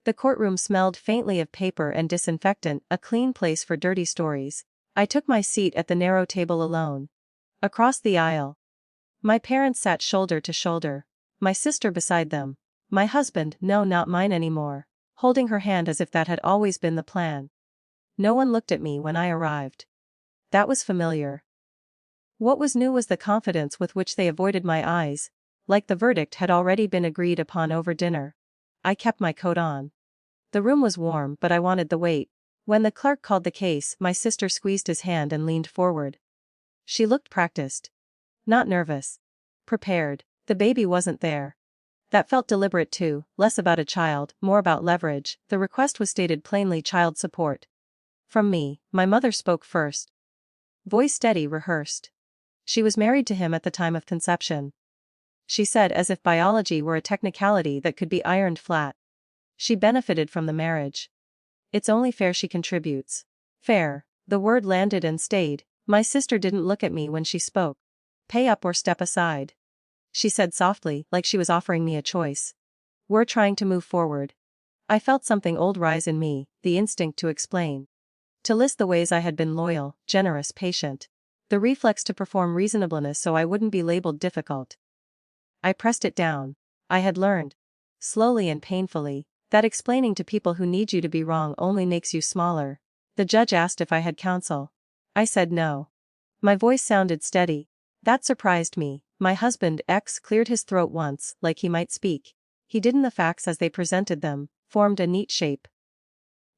The courtroom smelled faintly of paper and disinfectant, a clean place for dirty stories. I took my seat at the narrow table alone. Across the aisle, my parents sat shoulder to shoulder, my sister beside them. My husband, no, not mine anymore, holding her hand as if that had always been the plan. No one looked at me when I arrived. That was familiar. What was new was the confidence with which they avoided my eyes, like the verdict had already been agreed upon over dinner. I kept my coat on. The room was warm, but I wanted the weight. When the clerk called the case, my sister squeezed his hand and leaned forward. She looked practiced. Not nervous. Prepared. The baby wasn't there. That felt deliberate too, less about a child, more about leverage. The request was stated plainly: child support. From me, my mother spoke first. Voice steady, rehearsed. She was married to him at the time of conception. She said as if biology were a technicality that could be ironed flat. She benefited from the marriage. It's only fair she contributes. Fair. The word landed and stayed. My sister didn't look at me when she spoke. Pay up or step aside. She said softly, like she was offering me a choice. We're trying to move forward. I felt something old rise in me, the instinct to explain. To list the ways I had been loyal, generous, patient. The reflex to perform reasonableness so I wouldn't be labeled difficult. I pressed it down. I had learned, slowly and painfully, that explaining to people who need you to be wrong only makes you smaller. The judge asked if I had counsel. I said no. My voice sounded steady. That surprised me. My husband cleared his throat once, like he might speak. He didn't. The facts as they presented them formed a neat shape.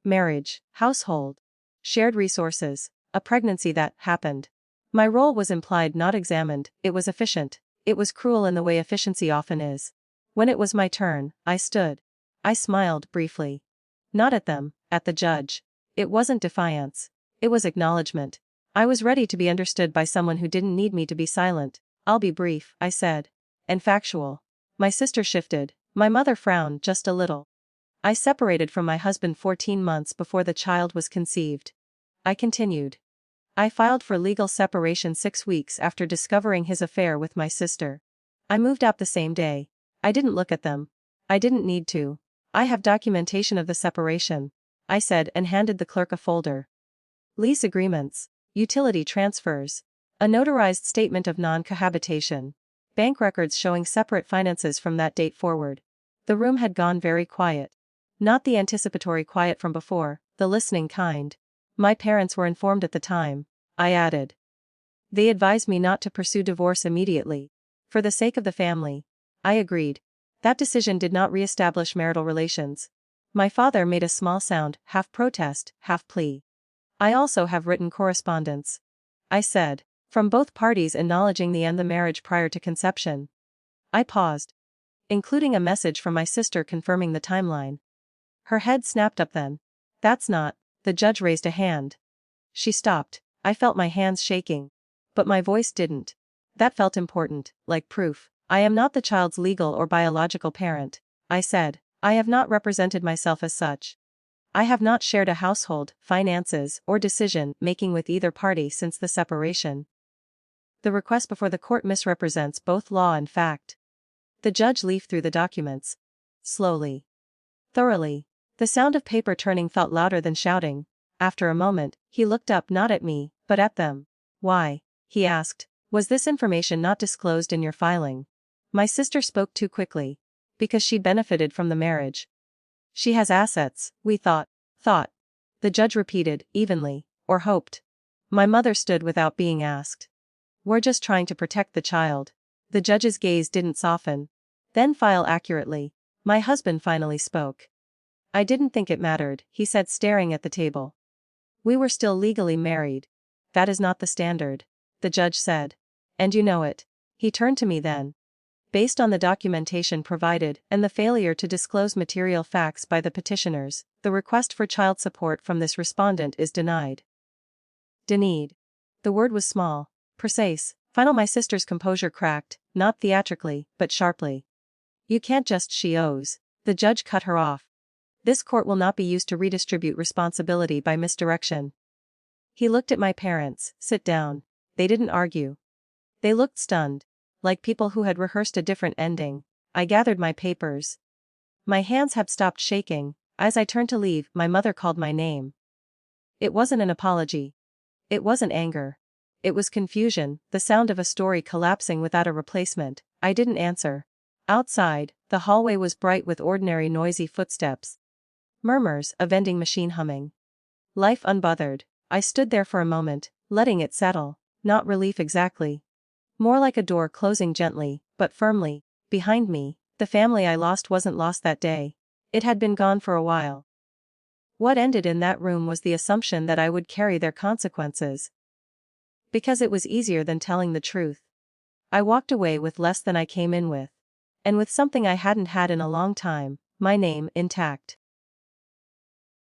Marriage, household, shared resources, a pregnancy that happened. My role was implied, not examined. It was efficient. It was cruel in the way efficiency often is. When it was my turn, I stood. I smiled briefly. Not at them, at the judge. It wasn't defiance. It was acknowledgement. I was ready to be understood by someone who didn't need me to be silent. I'll be brief, I said. And factual. My sister shifted. My mother frowned just a little. I separated from my husband 14 months before the child was conceived. I continued. I filed for legal separation 6 weeks after discovering his affair with my sister. I moved out the same day. I didn't look at them. I didn't need to. I have documentation of the separation, I said and handed the clerk a folder. Lease agreements, utility transfers, a notarized statement of non-cohabitation, bank records showing separate finances from that date forward. The room had gone very quiet. Not the anticipatory quiet from before, the listening kind. My parents were informed at the time, I added. They advised me not to pursue divorce immediately. For the sake of the family. I agreed. That decision did not re-establish marital relations. My father made a small sound, half protest, half plea. I also have written correspondence, I said, from both parties acknowledging the end of the marriage prior to conception. I paused, including a message from my sister confirming the timeline. Her head snapped up then. That's not. The judge raised a hand. She stopped. I felt my hands shaking. But my voice didn't. That felt important, like proof. I am not the child's legal or biological parent, I said. I have not represented myself as such. I have not shared a household, finances, or decision-making with either party since the separation. The request before the court misrepresents both law and fact. The judge leafed through the documents. Slowly. Thoroughly. The sound of paper turning felt louder than shouting. After a moment, he looked up, not at me, but at them. Why? He asked. Was this information not disclosed in your filing? My sister spoke too quickly. Because she benefited from the marriage. She has assets, we thought. Thought. The judge repeated, evenly, or hoped. My mother stood without being asked. We're just trying to protect the child. The judge's gaze didn't soften. Then file accurately. My husband finally spoke. I didn't think it mattered, he said, staring at the table. We were still legally married. That is not the standard, the judge said. And you know it. He turned to me then. Based on the documentation provided and the failure to disclose material facts by the petitioners, the request for child support from this respondent is denied. Denied. The word was small, precise, final. My sister's composure cracked, not theatrically, but sharply. You can't just she owes. The judge cut her off. This court will not be used to redistribute responsibility by misdirection. He looked at my parents. Sit down. They didn't argue. They looked stunned, like people who had rehearsed a different ending. I gathered my papers. My hands had stopped shaking. As I turned to leave, my mother called my name. It wasn't an apology. It wasn't anger. It was confusion, the sound of a story collapsing without a replacement. I didn't answer. Outside, the hallway was bright with ordinary noisy footsteps. Murmurs, a vending machine humming. Life unbothered. I stood there for a moment, letting it settle. Not relief exactly. More like a door closing gently, but firmly, behind me. The family I lost wasn't lost that day. It had been gone for a while. What ended in that room was the assumption that I would carry their consequences. Because it was easier than telling the truth. I walked away with less than I came in with. And with something I hadn't had in a long time, my name intact.